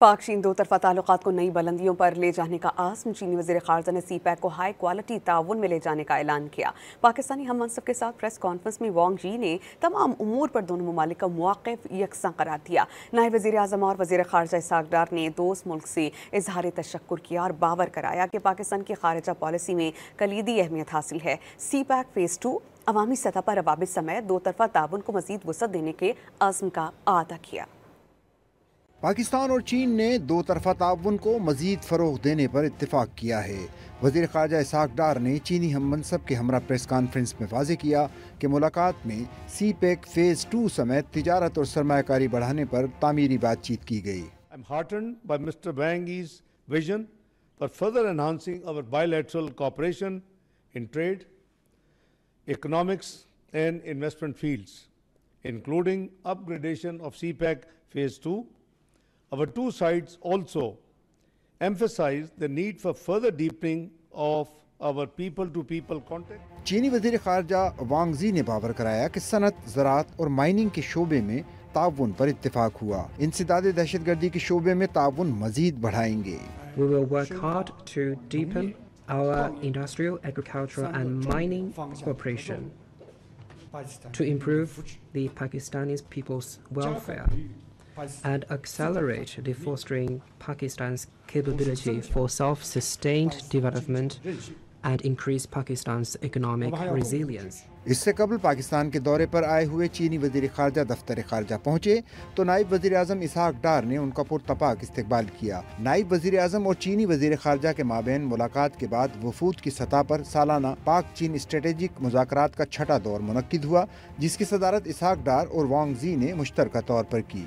पाक चीन दो तरफा ताल्लुकात को नई बुलंदियों पर ले जाने का आज़म। चीनी वज़ीर ख़ारजा ने सीपैक को हाई क्वालिटी ताउन में ले जाने का ऐलान किया। पाकिस्तानी हम मनसब के साथ प्रेस कॉन्फ्रेंस में वांग यी ने तमाम उमूर पर दोनों ममालिक का मौक़िफ़ यकसा करार दिया। नायब वज़ीर आज़म और वज़ीर ख़ारजा इसहाक़ डार ने दोस्त मुल्क से इजहार तशक्कुर किया और बावर कराया कि पाकिस्तान की ख़ारिजा पॉलिसी में कलीदी अहमियत हासिल है। सीपैक फ़ेज़ 2 अवामी सतह पर रवाबित समेत दो तरफा ताउन को मज़ीद वसअत देने के आज़म का अदा किया। पाकिस्तान और चीन ने दो तरफा ताउन को मजीद फ़रोग़ देने पर इत्तेफाक किया है। वज़ीर ख़ारजा इसहाक़ डार ने चीनी हम मनसब के हमरा प्रेस कॉन्फ्रेंस में वाज़ेह किया कि मुलाकात में सी पैक फ़ेज़ 2 समेत तिजारत और सरमायाकारी बढ़ाने पर तामीरी बातचीत की गई। I'm heartened by Mr. Wang's vision for further enhancing our bilateral cooperation in trade, economics and investment fields, including upgradation of CPEC Phase 2. Our two sides also emphasize the need for further deepening of our people-to-people contact. चीनी वज़ीर ख़ारजा वांग यी ने बावर कराया कि सनत, ज़राअत और mining के शोबे में ताउन पर इत्तेफाक हुआ। इंसदाद दहशतगर्दी के शोबे में ताउन मजीद बढ़ाएंगे। We will work hard to deepen our industrial, agricultural and mining cooperation to improve the Pakistani people's welfare and accelerate the fostering Pakistan's capability for self-sustained development and increase Pakistan's economic resilience. इससे कबल पाकिस्तान के दौरे पर आए हुए चीनी वज़ीर ख़ारजा दफ्तर ख़ारजा पहुँचे तो नायब वज़ीर आज़म इसहाक़ डार ने उनका पुरतपाक इस्तकबाल किया। नायब वज़ीर आज़म और चीनी वज़ीर ख़ारजा के माबैन मुलाकात के बाद वफूद की सतह पर सालाना पाक चीन स्ट्रेटेजिक मुज़ाकरात का छठा दौर मुनक्किद हुआ, जिसकी सदारत इसहाक़ डार और वांग यी ने मुश्तरका तौर पर की।